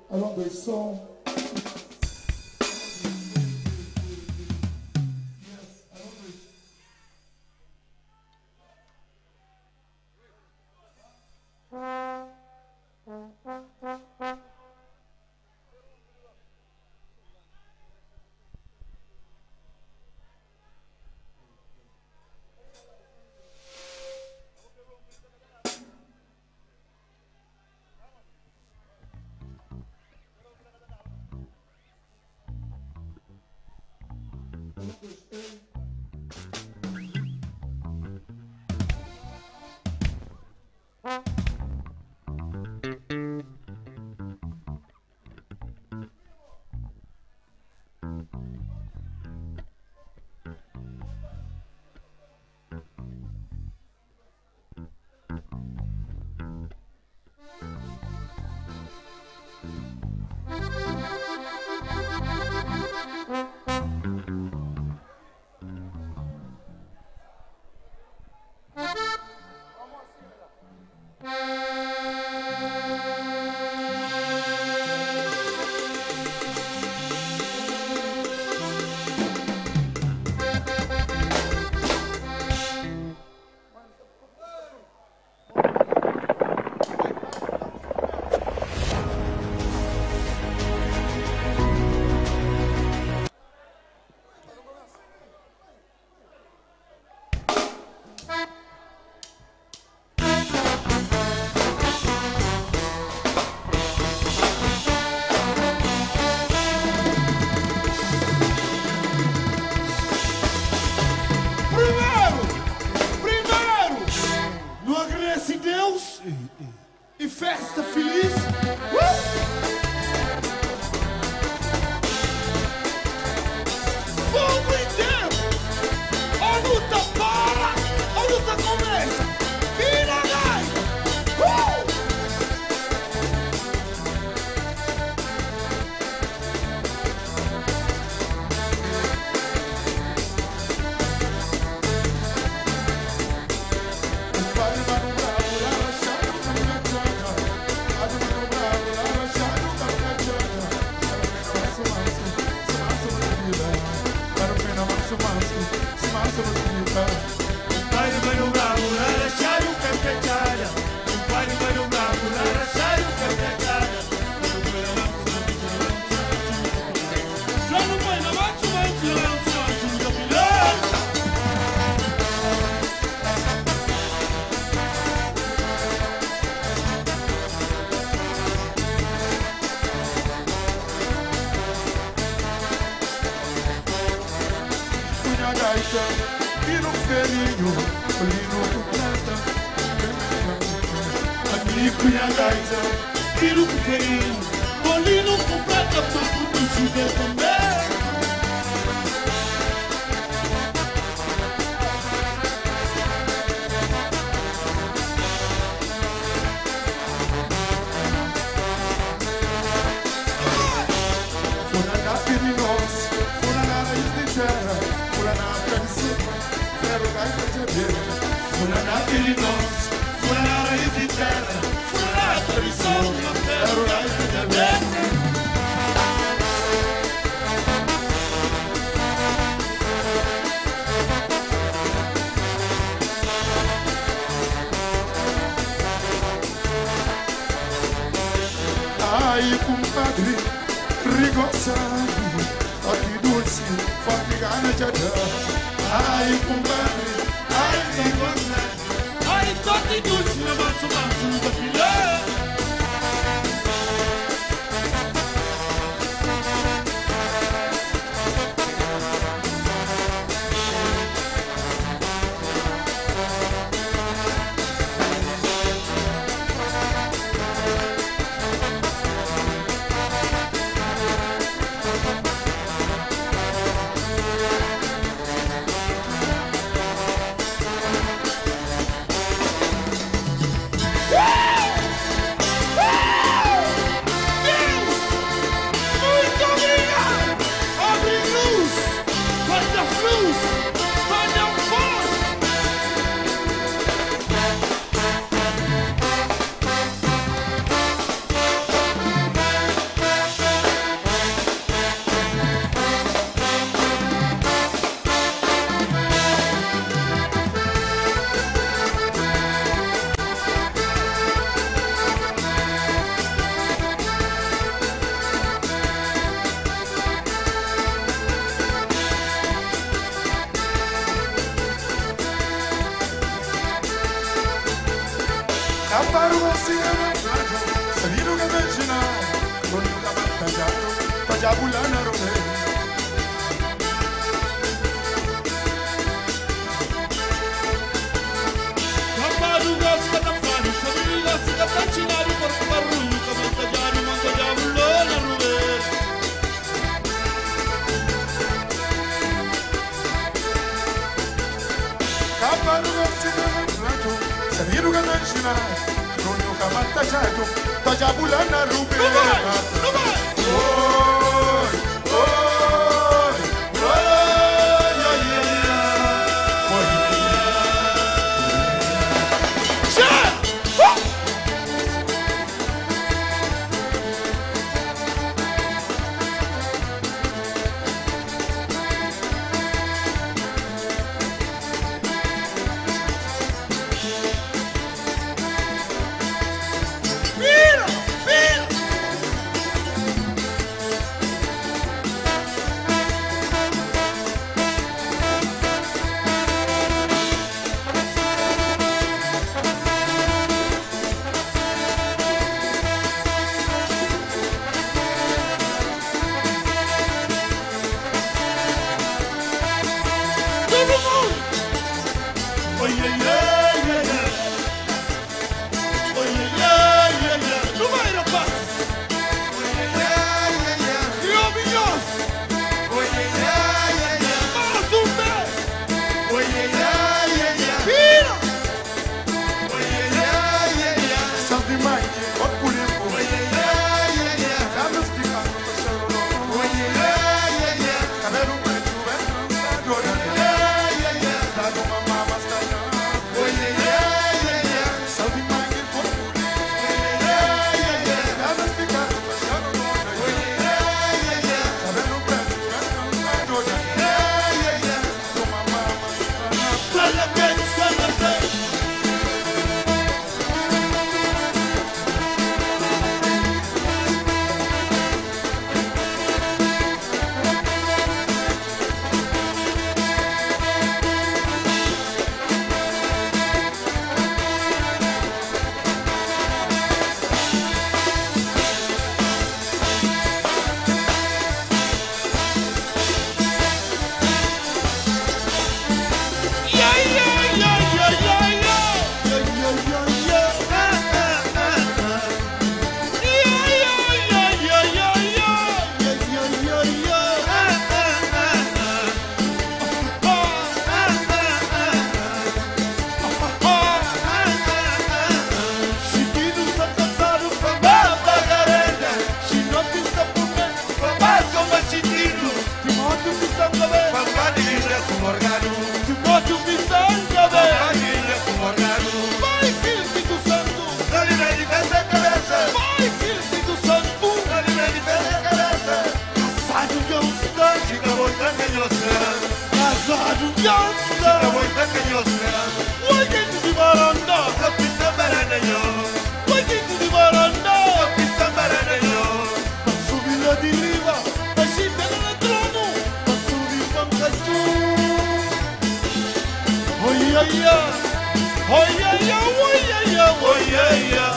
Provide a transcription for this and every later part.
along the song. Deus e festa feliz. Fogo em tempo. A luta para, a luta começa. Vira lá. Vira ferinho, olino com prata. Amigo e a gaita. Vira ferinho, olino com prata. Tudo se vê também. Fora na perinos, fora na raiz de terra. Fora na tradição, zero gaita de abelha. Fora na perinos, fora na raiz de terra. Fora na tradição, zero gaita de abelha. Ai, compadre, rigossado, toque dulce, forte gana de adar. Ai, compadre, Ai, rigossado, ai, toque dulce, manso da filha. Caparu oceano, salido que mencionar, con un caballo, pajabulana rone. Caparu gosta da fare, salido gosta da patinare, corpo barulho, cavalcaggiare, mangiavulona rone. Caparu oceano, salido que mencionar, con un caballo, pajabulana rone. Não vai! Vira! youngster. The boy that can use me. Walk into the veranda. The pista barana yo. Walk into the veranda. The pista barana yo. Subila di riva, ascende nel trono, subi panca giù. Oia ia, oia ia, oia ia, oia ia,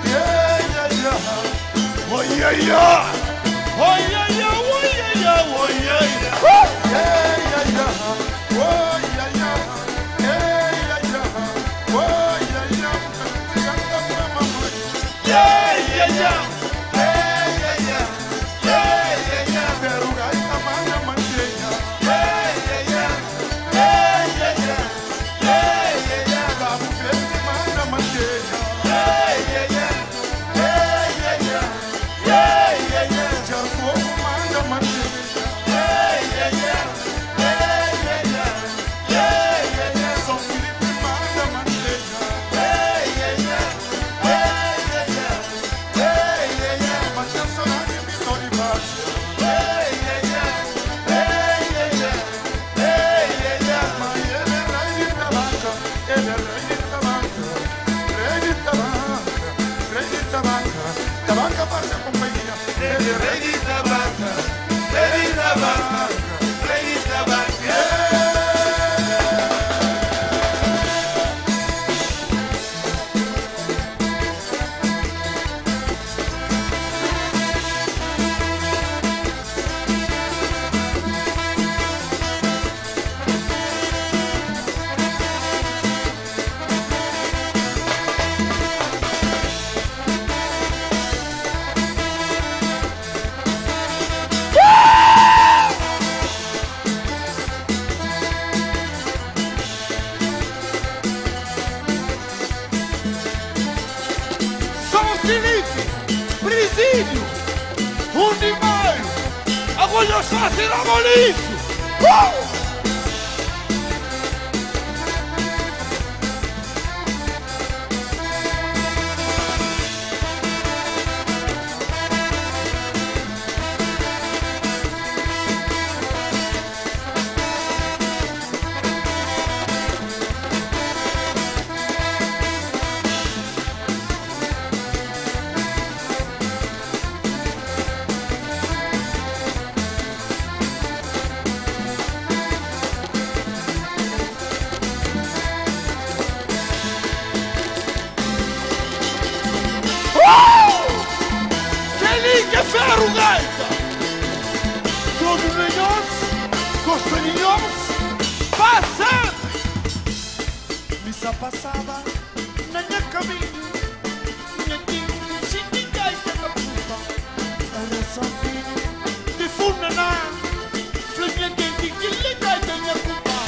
Yeah, yeah, yeah. oia ia, oia ia, oia ia, oia ia. Yeah, yeah, yeah. Oh, yeah, yeah. Yeah, yeah, yeah. Oh, yeah, yeah. Yeah, yeah, yeah. Quero gastar mais na manteiga. Cabo verde mais na manteiga. Já fogo mais na manteiga. São Felipe mais na manteiga. Mas eu sou na de Vitória e Baixa. Mas ele é rei de tabaca. Ele é rei de tabaca. Rei de tabaca. Rei de tabaca. Tabaca faz a companhia. Ele é rei de tabaca. Rei de tabaca. Rei de tabaca. São Felipe, presídio, 1 de maio, agora só será isso. Que ferro, gaita! Todos nós, costelinhos, passando! Missa passada, na minha caminho, minha tinta, se ninguém na puta. Era só filho de funaná, flinha quente que lhe dá da minha culpa.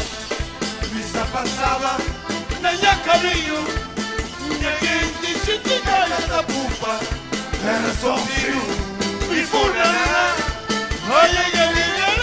Missa passada. Na minha caminho, minha quente, se ninguém na pupa. Era só um filho. E funaná, ai, ai, ai, ai.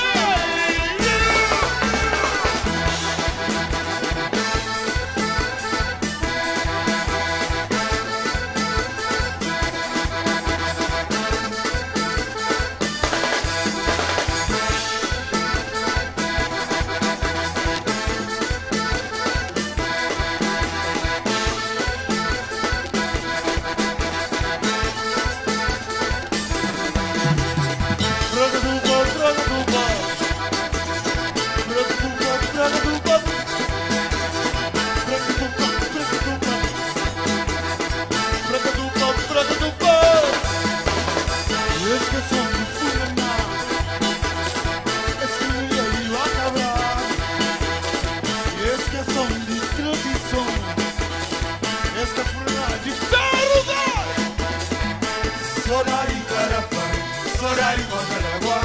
Sorari Carafai, Sorari Guadalagua,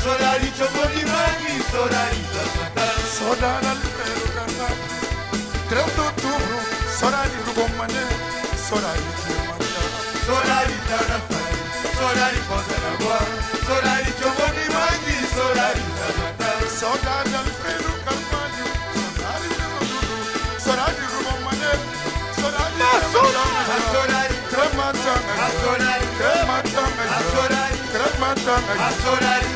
Sorari Chocorimani, Sorari Tazatán. Soldado Alfredo Carvalho, 3 de outubro, Sorari Rubomane, Sorari Tirmanda. Sorari Carafai, Sorari Guadalagua, Sorari Chocorimani, Sorari Tazatán. Soldado Alfredo Carvalho, Sorari de outubro, Sorari Rubomane, Sorari Tirmanda. Sorari, Crematanga, Sorari, Crematanga, Sorari, Crematanga, Sorari,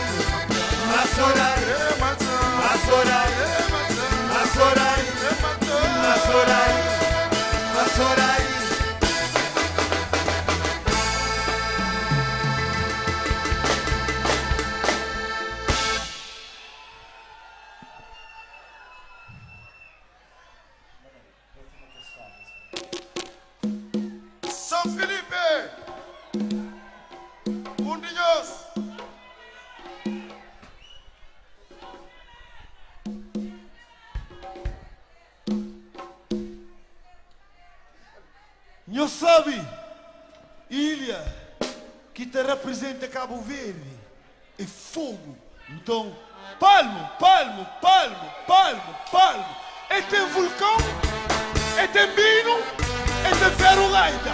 Sorari, Crematanga, Sorari, Crematanga. Sorari, a Sorari, a Sorari. São Felipe, Mundinhos. Não sabe, ilha que te representa Cabo Verde é fogo. Então, palmo, palmo, palmo, palmo, palmo. E tem vulcão, e tem vinho, e tem ferro gaita.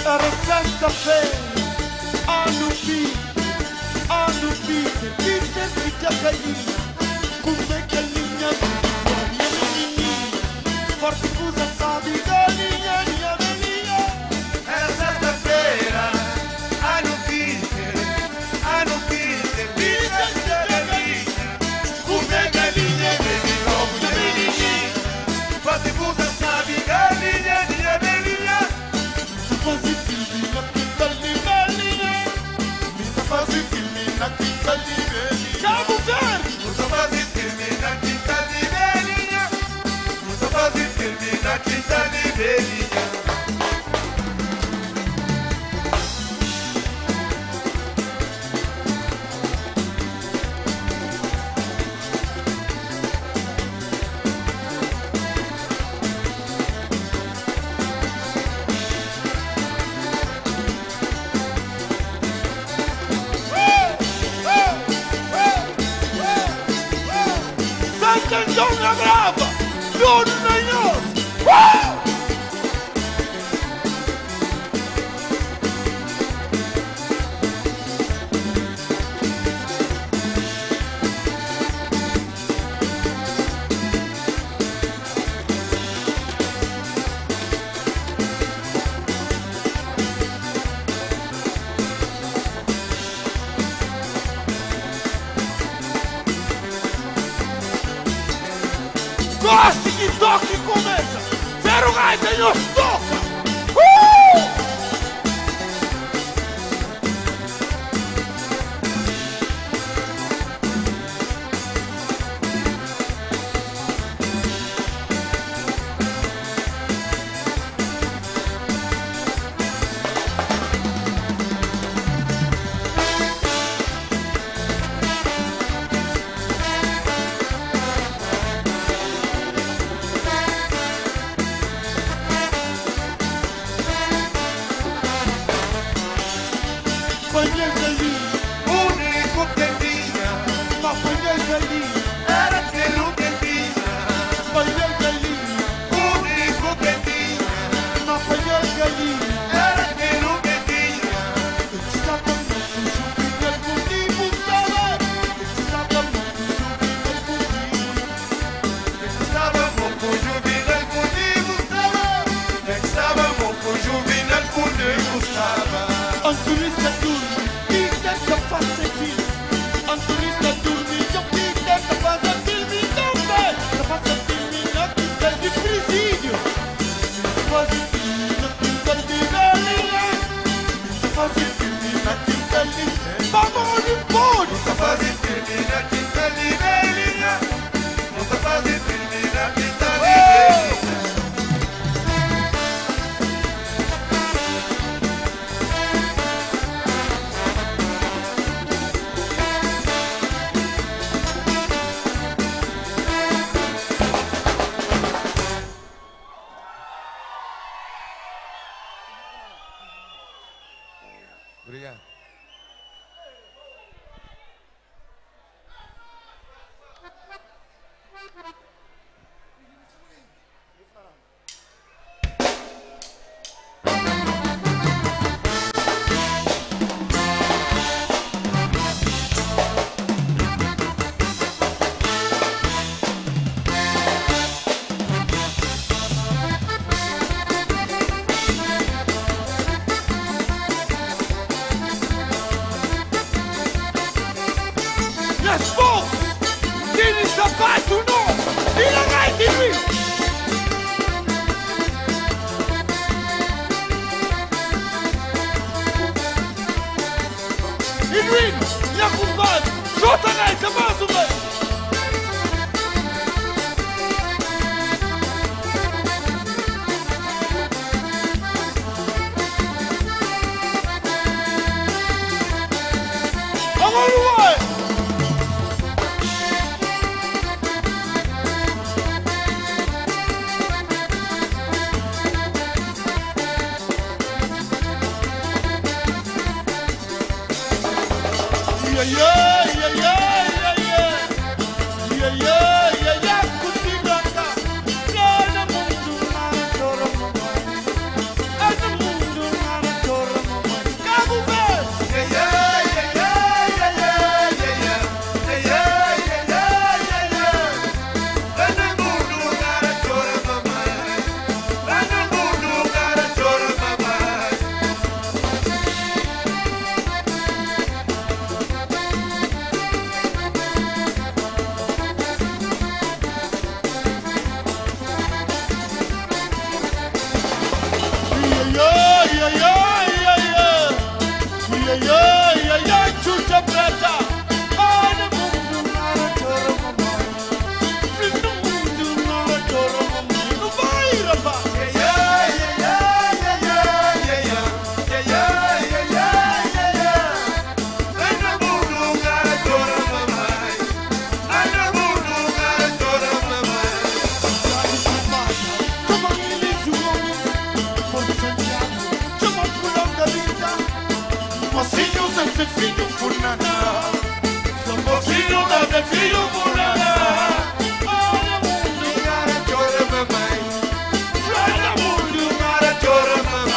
Era sexta-feira, ano Peter, Peter galinha, come galinha, minha menininha, forte coisa sabe, galinha, minha galinha. Era sexta-feira, ano Peter, Peter galinha, come galinha, minha menininha, forte coisa sabe, galinha, minha galinha. Fazer filme na quinta de galinha, Fazer filme na quinta de Belinha. Cabo Verde. Vou fazer filme na quinta de Belinha. Vou fazer filme na quinta de Belinha. Santandona Brava, Nuno Nanhoso. Goste que toque e começa. Zero gaita e nos toca. apanhei galinha, o único que tinha, apanhei galinha, era aquele que tinha, apanhei galinha, o único que tinha, apanhei galinha. era aquele que tinha. Estava muito juvenil comigo, estava. Estava muito juvenil comigo. Estava pouco juvenil comigo, estava. Anturista dorme, e tenta fazer filme. Anturista dorme, e tenta fazer filme. Não vai, tá fazer filme na quinta de presídio. Fazer filme na quinta de galinha. Tá fazer filme na quinta de... Vamos de bode. Tá fazendo filme na quinta livrelinha. Não tá fazendo filme na quinta livrelinha. Obrigado. Nas mãos, tire sapato novo. Tira aí de mim. Edwin, minha compadre, solta nessa, mais uma vez. Agora vai. Chucha preta, olha o mundo na chora mamãe. No mundo na chora mamãe. Não vai, rapaz. Filho Furnaná, filho da filho Furnaná. Olha o mundo, cara, chora mamãe. Olha o mundo, cara, chora mamãe.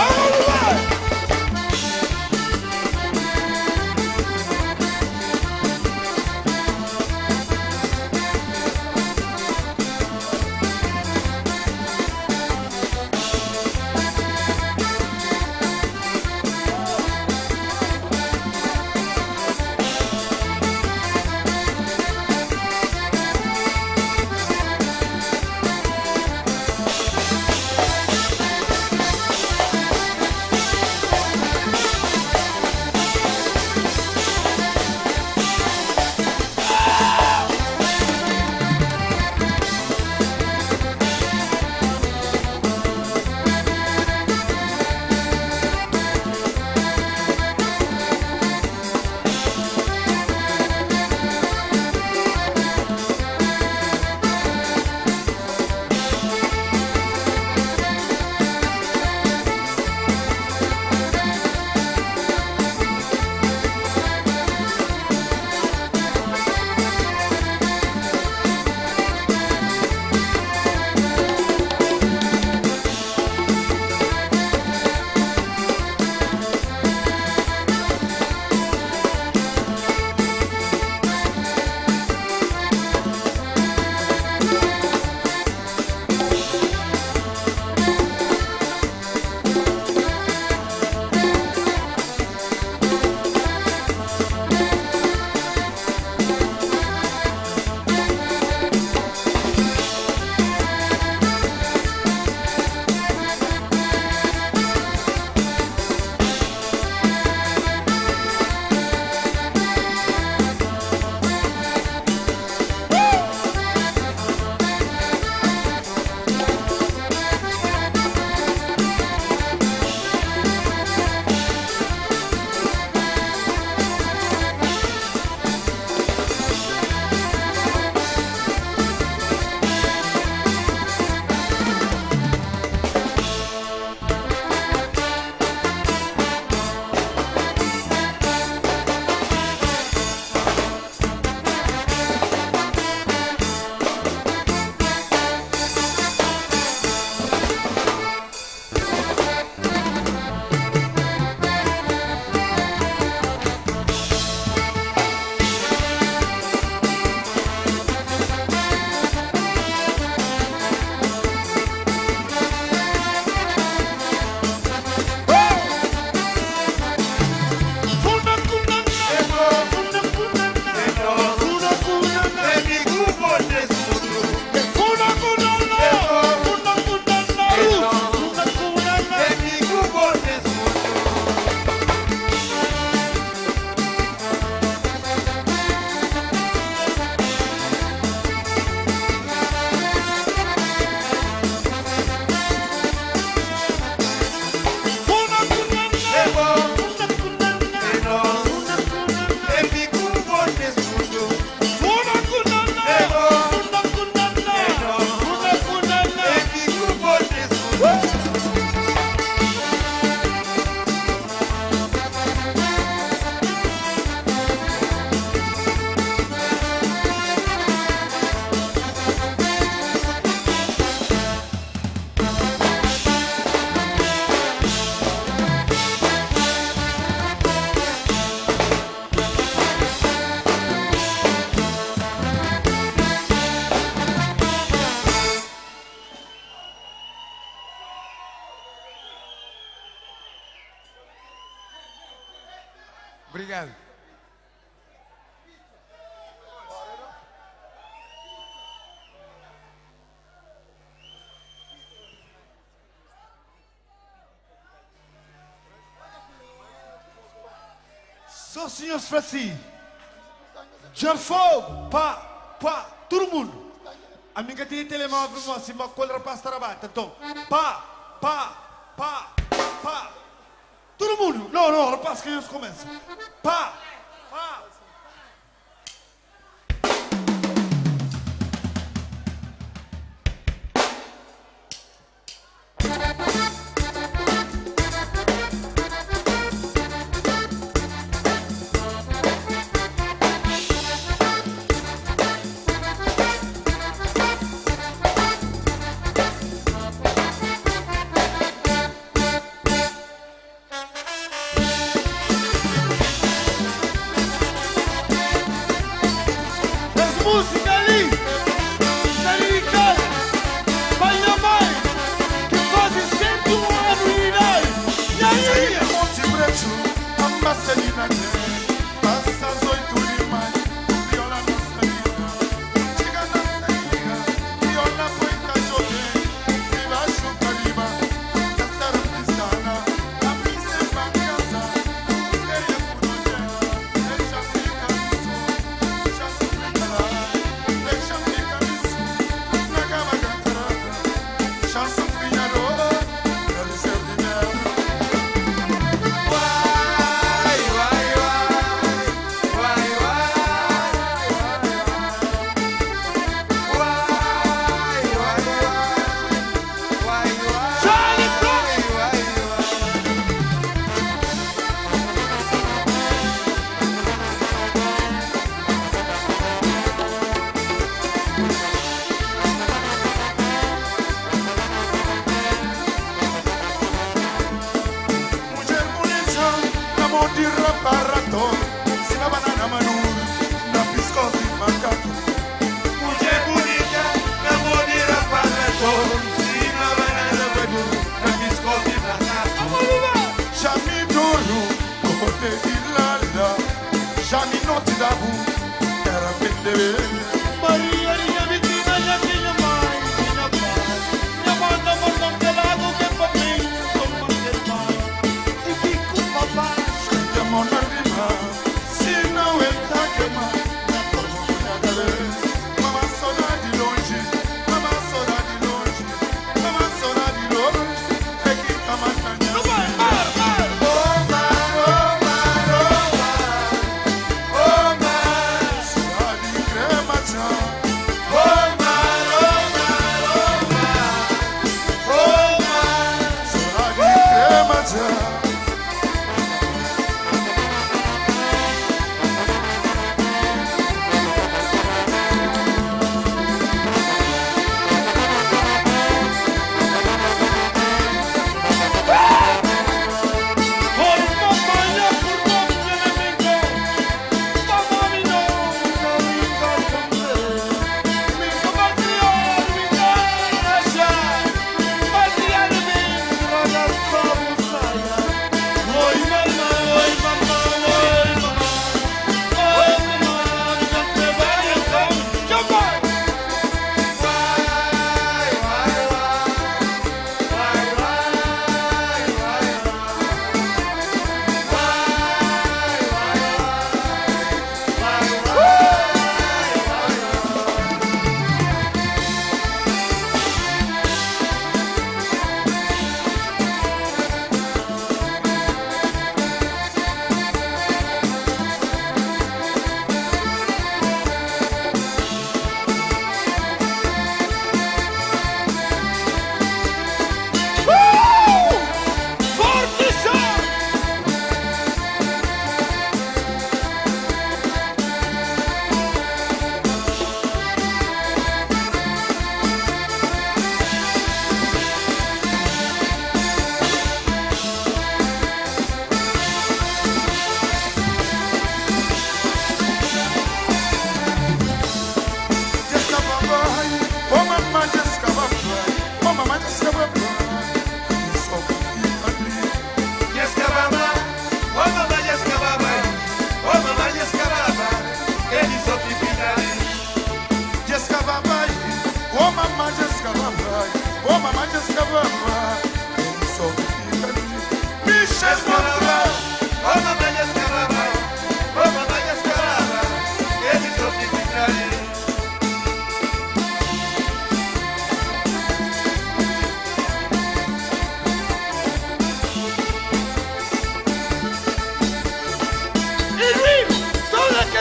Obrigado. Só senhores Franci. Já fogo. Pá, pá. Todo mundo. A minha tem telemóvel, assim, mas qual rapaz trabalha. Então, pá, pá, pá, pá. Todo mundo. Não, não, rapaz, que eles começam. Pá, pá.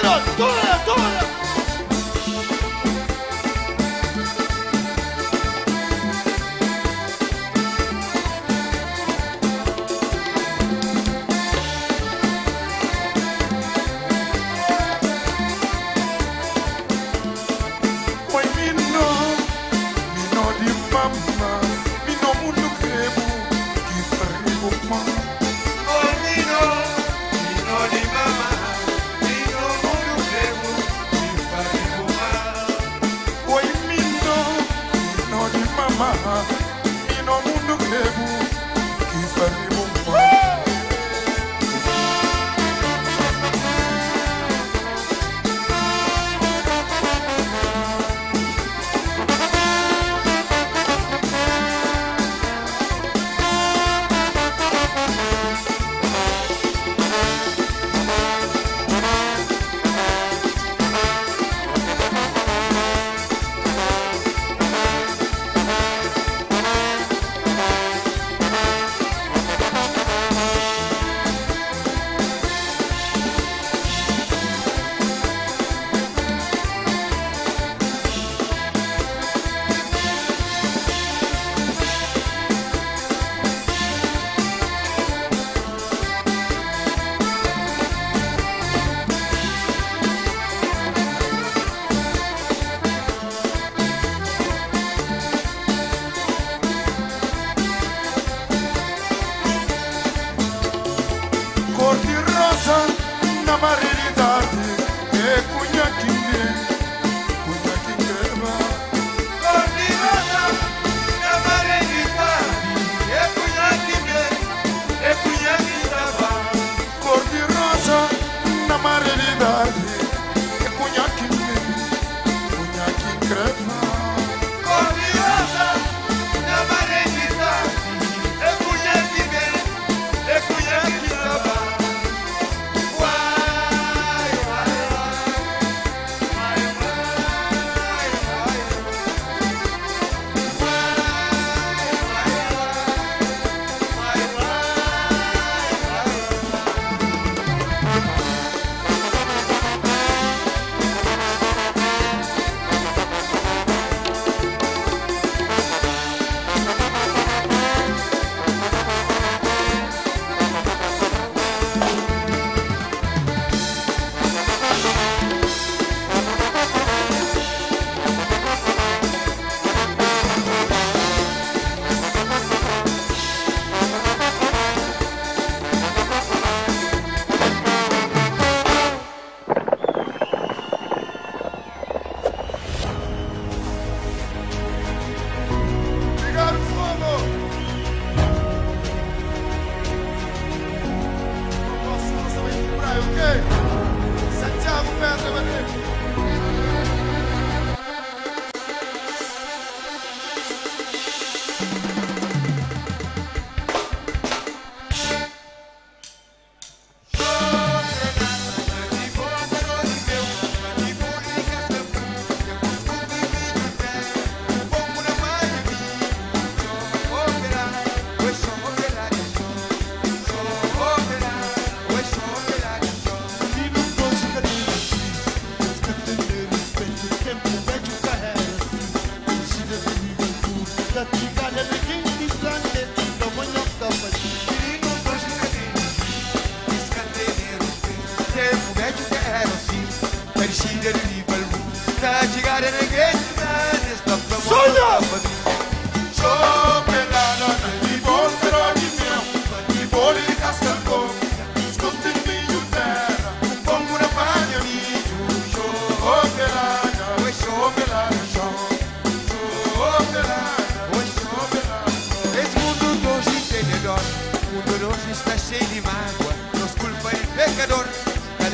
Tora, tora, tora.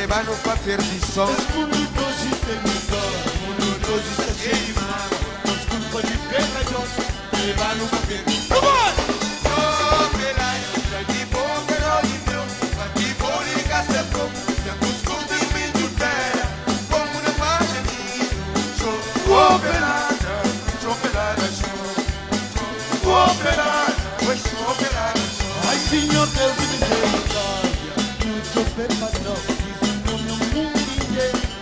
Levaram pra perdição. Esse mundo hoje tem melhor. O mundo hoje está cheio de mágoa. Por culpa de pecador, levaram pra perdição. Ai, Senhor Deus de misericórdia, que o teu pecador, que no mundo inteiro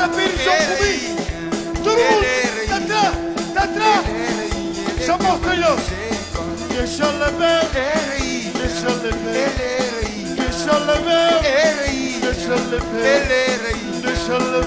apparition comigo. Todo mundo, tá atrás. Chama os trilhos. Deixa-le ver. Deixa-le ver. Deixa-le ver. Deixa-le ver. Deixa-le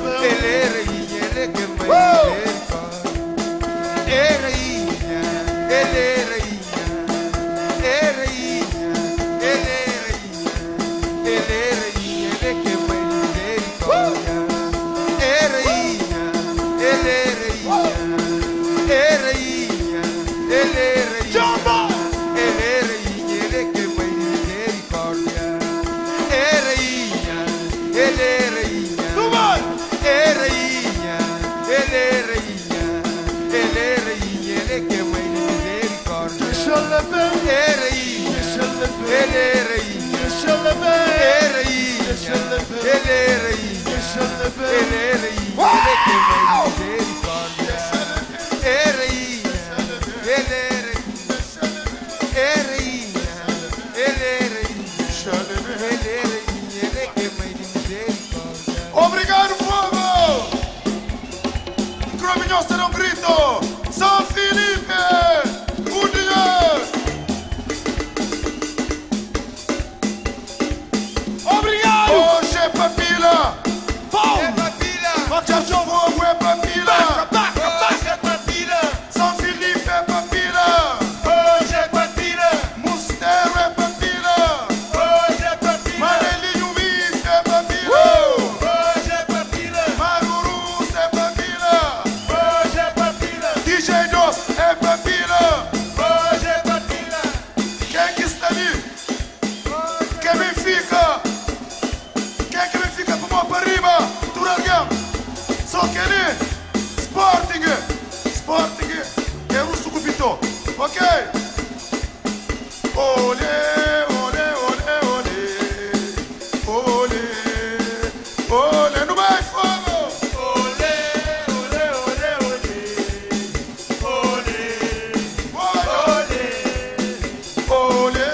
Obrigado, povo! Crominhos terá um grito! São Felipe! Obrigado! Hoje é papila! Paulo! É papila! Já fogo é papila! Hoje é papila! São Felipe é papila! Hoje é papila! Mosteiro é papila! Hoje é papila! Marelinho Bife é papila! Hoje é papila! Marurus é papila! Hoje é papila! DJ Dos é papila! Hoje é papila! Quem que está ali? Quem me fica? Quem que me fica com a mão para arriba? Turalgam! Só que ele, Sporting, é o sucupito, ok? Olê, olê, olê, olê, olê, olê, no mais fogo! Olê, olê, olê, olê, olê, olê, olê,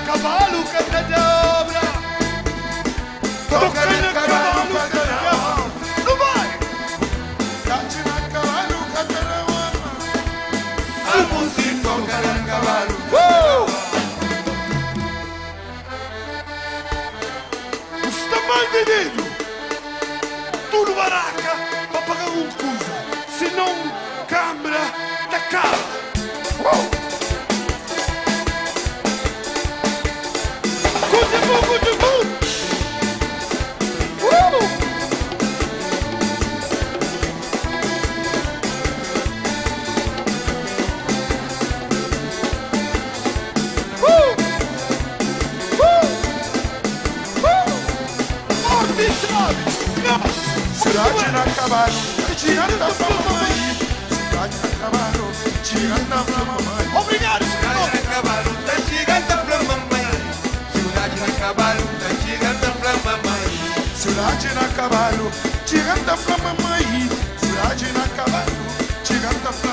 cavalo canta dobra. Toca no cavalo canta dobra. Não vai. Cante no cavalo canta dobra. A música toca no cavalo. Está mal, menino. Tu não vai baraca para pagar um coisa, se não câmera da cara. Good. Cidade na cavalo, tirando da mamãe. Cidade na cavalo, tirando da mamãe. Obrigado, Cidade na cavalo, tá chegando pra mamãe. Cidade na cavalo, tá chegando pra mamãe. Cidade na cavalo, tirando da mamãe. Cidade na cavalo, tirando da mamãe.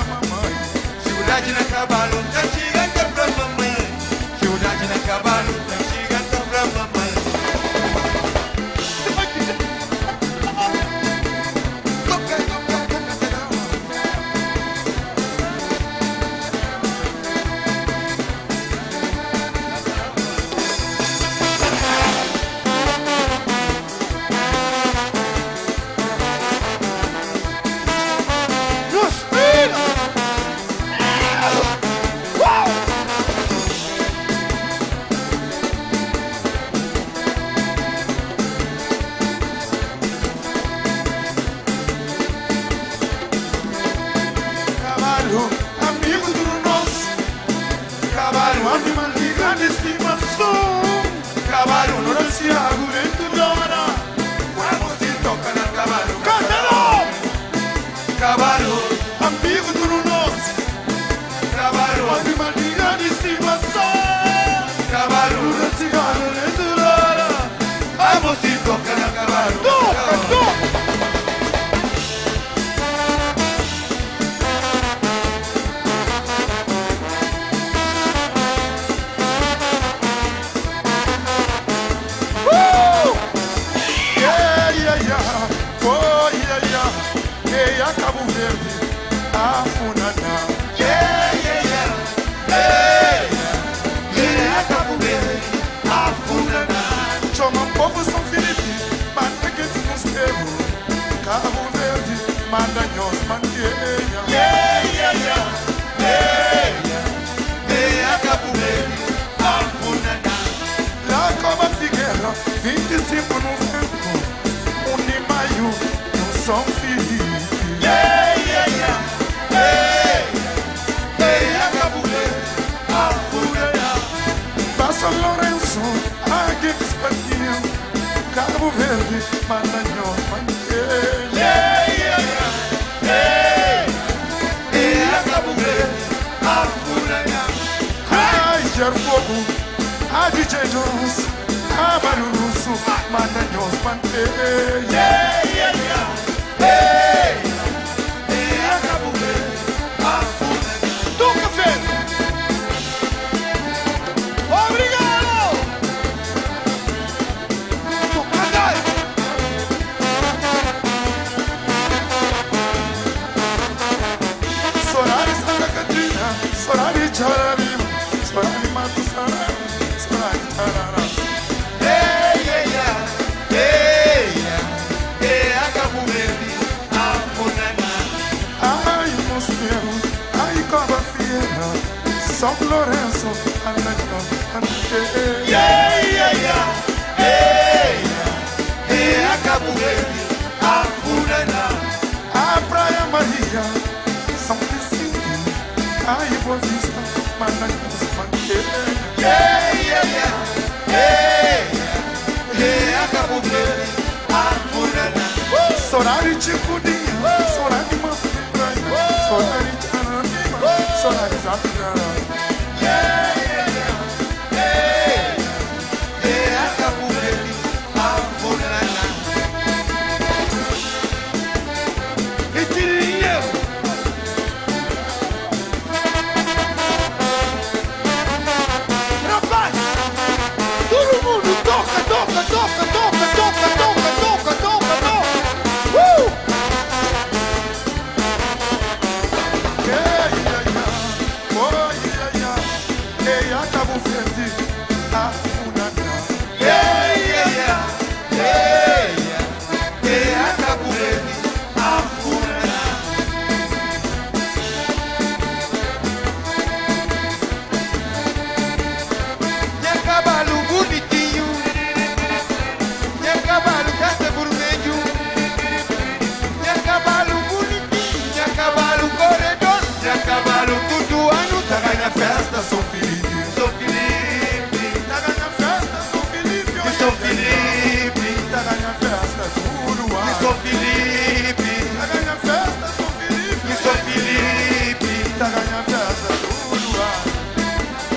Cidade na cavalo, tá chegando pra mamãe. Cidade na cavalo, tá chegando pra mamãe. Amigo do nosso cavalo, animal de grande estimação. Cavalo no Raciago, dentro da hora. Vamos te tocar no cavalo. Cántalo! Cavalo, amigo do nosso cavalo, animal de grande estimação. Cavalo no Raciago, dentro da hora. Vamos te tocar no cavalo. Toca! Cabo Verde, a Funaná. Cabo Verde, a Funaná. Chama povo São Felipe, manda que nos pegou. Cabo Verde, manda nós mantenha. Cabo Verde, a Funaná. Lá Cova Figueira, 25 de novembro. 1 de maio, no São Felipe. São Lourenço, aqui que espatinho. Cabo Verde, Maranhão, Mangueira. Cabo Verde, a Funaná. Ai, Gero Fogo, a DJ Jones, a Mário Russo, Maranhão, Mangueira. Cabo Verde, a Funaná. Toca, velho! Sorari Charari, Sorari Matu Sarari, Sorari Charara. Cabo Verde, a Funaná. Ai, Mosteiro, ai, Cova Fieira, São Lourenço, Maranhão, Mangueira. Cabo Verde, a Funaná. A Praia Maria, São Vicente, ai, Boa Vista, Maranhão, Mangueira. Cabo Verde, a Funaná. Sorari Ticudinha, Sorari Manso de Praia, Sorari Charanima, Sorari Zapirara. Cabo Verde, a Funaná. E tirinha! Rapaz! Todo mundo toca! Oh,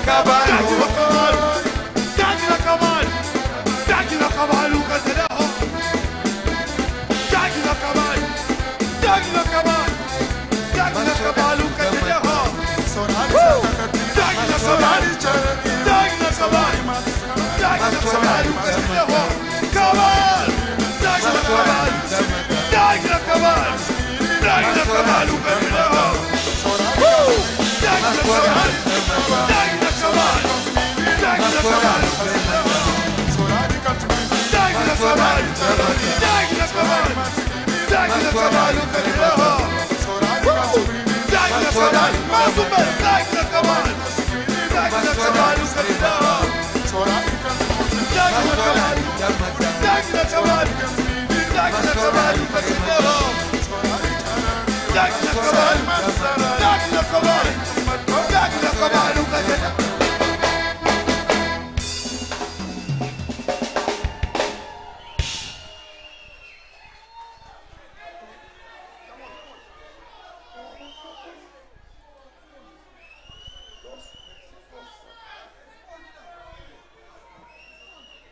cavalo. Daqui na cavalo. Daqui na cavalo, cantarão. Daqui na cavalo. Daqui na cavalo. Daqui na cavalo, cantarão. Daqui na cavalo. Daqui na cavalo. Daqui na cavalo, cantarão. Cavalo. Daqui na cavalo. Daqui na cavalo. Daqui na cavalo, cantarão. Daqui na cavalo. Daqui na cavalo. Daqui na cavalo, Daqui na cavalo, Daqui na cavalo, Daqui na cavalo, Daqui na cavalo, mais uma vez, Daqui na cavalo, Daqui na cavalo, Daqui na cavalo, Daqui na cavalo, Daqui na cavalo, Daqui na cavalo, Daqui na cavalo, Daqui na cavalo,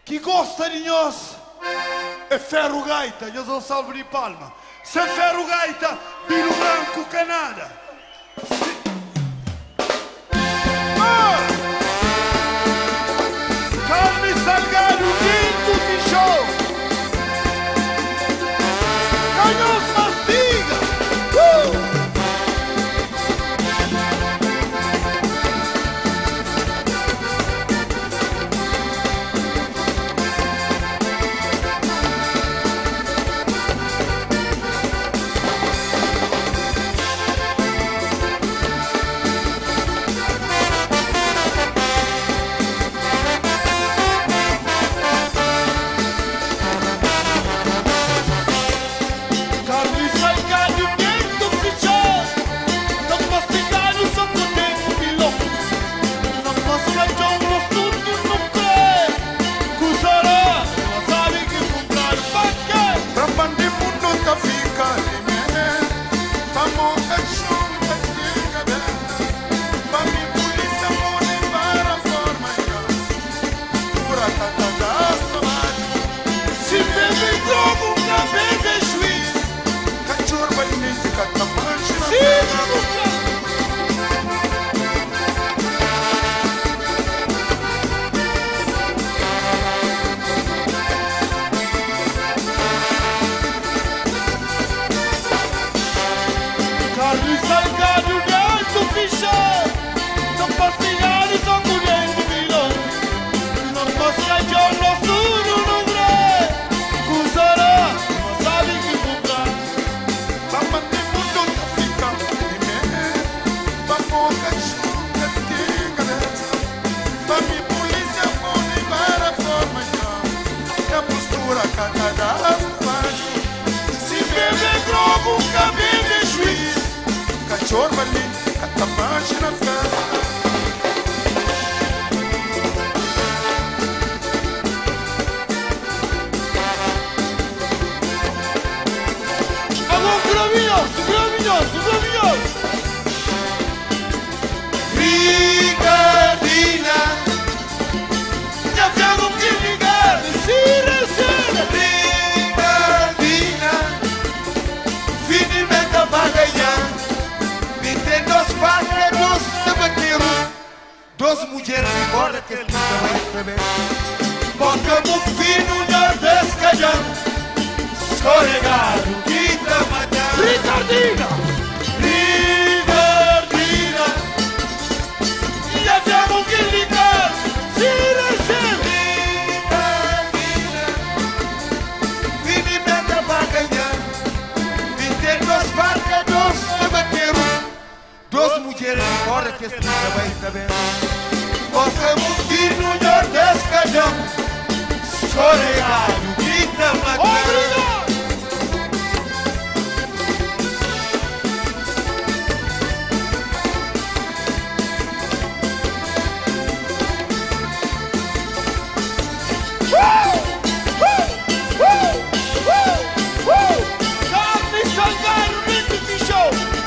que gosta de nós é Ferro Gaita, eu sou salvo de palma. Se Ferro Gaita, Pino Branco, Canada. Carne Salgado, Quinto Show. Canhões Mastiga. Ricardina, ne abbiamo che ligare, si resena. Ricardina, finalmente bagaglia, vinte dos vaqueros de vaquero, dos mulheres de borda que ele vai beber. Porque o fino não descalhando, escorregado, quinta manhã. Ricardina! Abbiamo che ligare, si resente. Finalmente bagaglia, vinte dos vaqueros de vaquero, dos mulheres de borda que ele vai beber. Porque o fino não descalhando, escorregado, quinta manhã.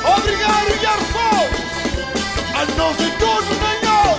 Obrigado, Yarfo! A nós e todos, Senhor!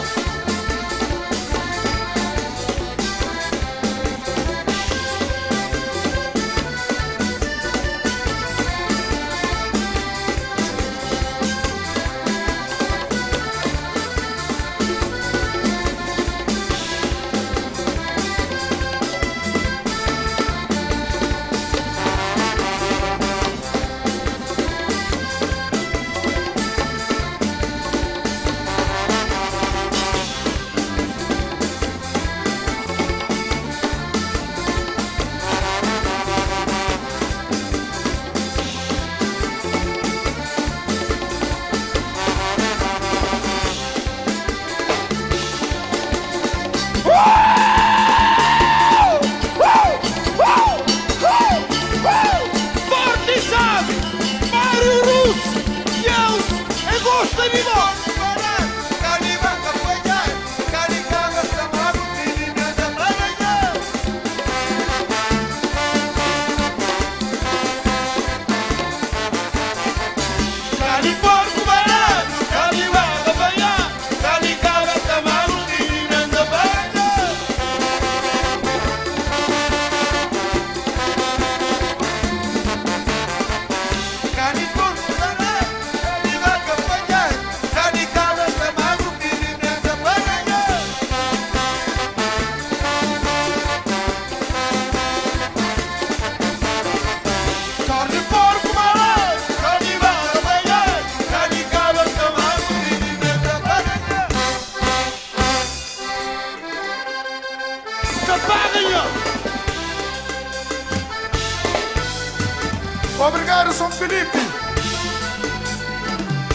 Obrigado, São Felipe.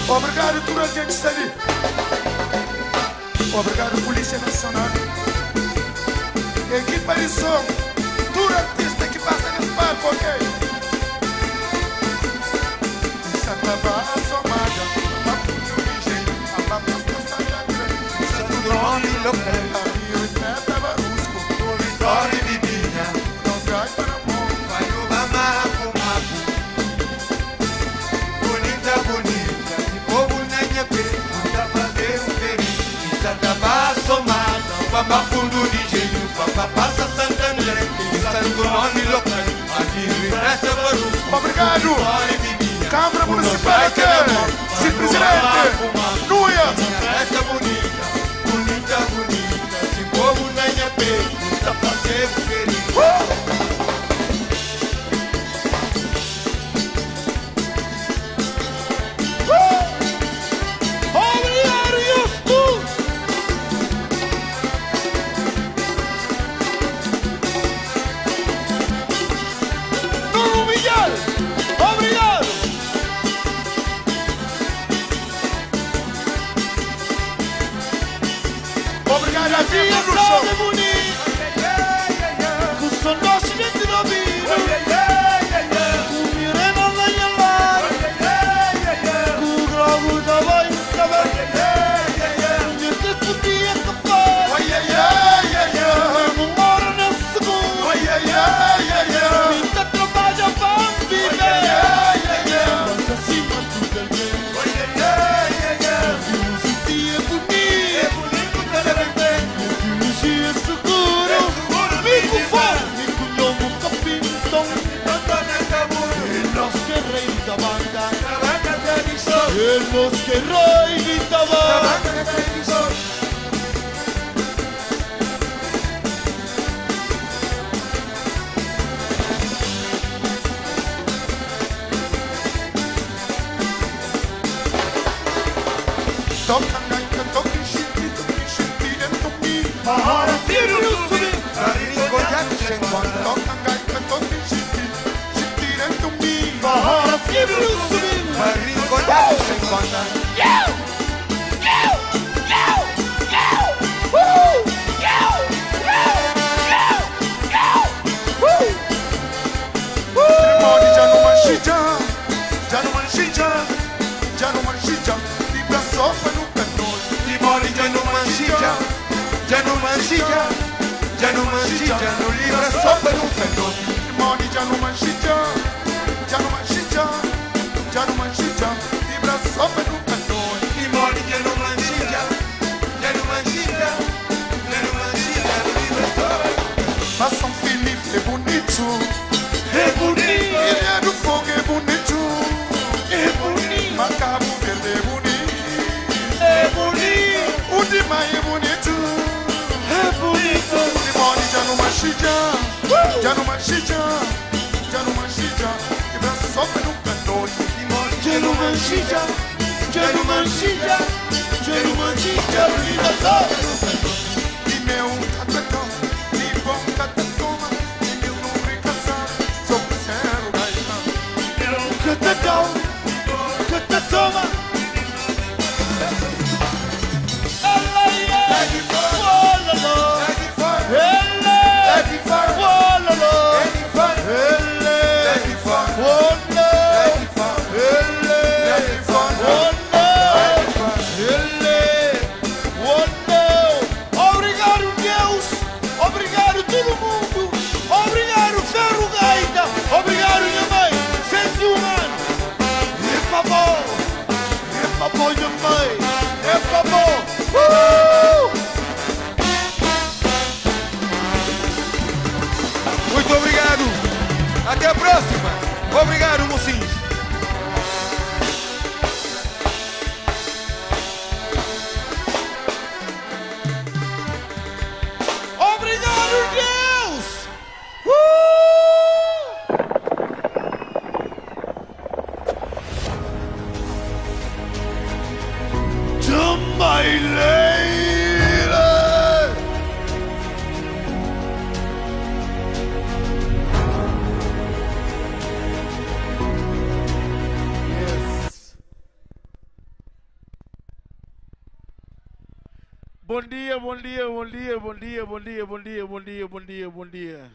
Obrigado, toda a gente que está ali. Obrigado, Polícia Nacional. Equipa de som. Todo artista que passa nesse palco, ok? Santa Barra, Somália. Papunho, Nigeria. A Papusta, Santa André. Santo Nome Local. Caminho e Peta, Barusco. Vitória e Bibinha. Não cai para amor. Vai no Bamaco, Maco. Bonita, bonita. De povo na minha pergunta. Fazer um feliz. E Santa Barra, Somália. Papafundo, Nigeria. Papapassa, Santa André. Santo Nome Local. Aqui no Presta Barusco. Obrigado. Vitória e Bibinha. Câmara Municipal aqui. Se presidente. Nuia. Festa bonita, bonita, bonita. De povo na minha pergunta. Fazer um feliz. Obrigado, Justo! Nuno Miguel! Obrigado! Obrigado a Dia vida do salve show. bonito! Com o som nosso dentro do ouvido! Com o Mirena na Yalara! Com o Globo da Vai! Com o texto dia que faz! Oi, ai, ai, ai, ai. Não mora nesse segundo! Oi, ai, ai, ai, ai. Muita trabalha para viver! Ai, ai, ai, ai. Mas acima de tudo é bem! Oi, ai, ai, ai, ai. Um dia bonito! É bonito também. Tecnologia segura! Mico forte! Mico novo capitão! E nosso guerreiro da banda! E nosso guerreiro da banda! Toca gaita, toca chipito, dentro de mim. Ahora tiro o subir! Toca gaita, toca chipito, dentro de mim. Ahora tiro o subir! Trimone já não manchija, já não manchija, já não manchija. Libra sopa no canôs. Timori já não manchija, já não manchija, já não manchija, no livra sopa no canô. Trimone já não manchija, já não manchija, já não manchija. Libra sopa no canôs. Timori já não manchija, já não manchija, já não manchija, no livra sopa. Mas São Felipe é bonito. É bonito! Ilha do Fogo é bonito. É bonito! Mas Cabo Verde é bonito. É bonito! O de Maio é bonito. É bonito! Limone já não manchija, já não manchija, já não manchija. Libra sopa no canôs. Já não manchija! Já não manchija! Já não manchija! Linda E meu catacão, e bom catacoma, e meu nome casado, sou sincero, gaitão. Catacão! Catatoma! Ela é! de fora, Olala! é de fora, Ela é é! de fora, Olala! é de fora, Ela é é! de fora, Olala! é de fora, Ela é é! de fora, Olala! é de fora. Ele! Oh, obrigado, Deus! Obrigado, todo mundo! Obrigado, Ferro Gaita! Obrigado, minha mãe! 101 anos! É favor! É favor, minha mãe! É favor! Muito obrigado. Até a próxima. Obrigado, mocinhos. Obrigado, Deus! To my lady! Bom dia, bom dia, bom dia, bom dia, bom dia, bom dia, bom dia, bom dia, bom dia.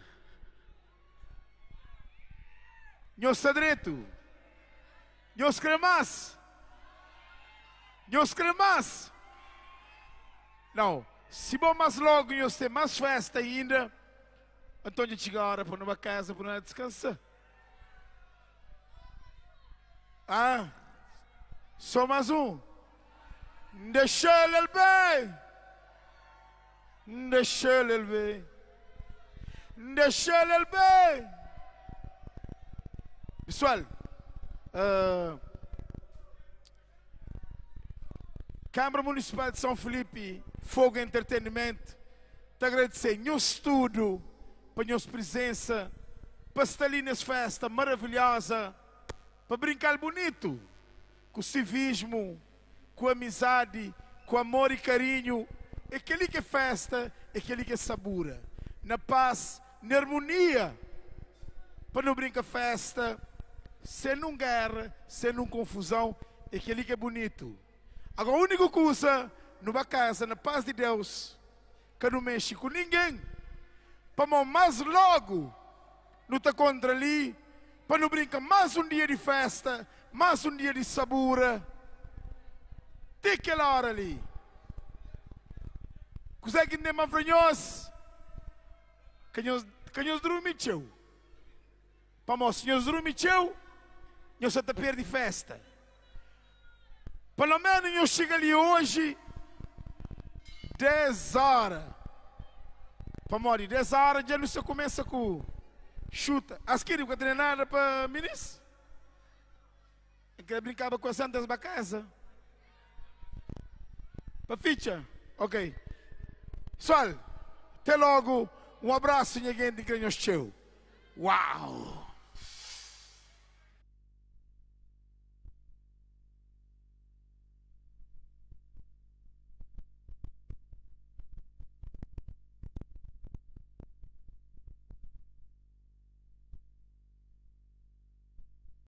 Nós está direito. Nós queremos. Nós queremos. Não, se bom mais logo nós temos mais festa ainda, então a gente chega a hora para uma casa para descansar. Ah, só mais um. Deixa ele bem. Deixa ele bem. Deixa ele bem. Pessoal, Câmara Municipal de São Felipe, Fogo Entretenimento, te agradecer nosso estudo, para nossa presença, para estar ali nessa festa maravilhosa, para brincar bonito, com civismo, com amizade, com amor e carinho. É aquele que é festa, é aquele que é sabura. Na paz, na harmonia, para não brincar festa, sem não guerra, sem não confusão, é aquele que é bonito. Agora, a única coisa, numa casa, na paz de Deus, que não mexe com ninguém, para mais logo, não está contra ali, para não brincar mais um dia de festa, mais um dia de sabura. Tem aquela hora ali. Consegue entender mais para nós? Que nós dormimos. Para nós dormimos, nós até perde festa. Pelo menos eu chego ali hoje 10 horas. Para morrer 10 horas já não se começa com chuta. As que não tem nada para ministro. Eu queria brincar com as santas da casa. Para ficha. Ok. Pessoal, até logo. Um abraço e ninguém de que nós tchau. Uau!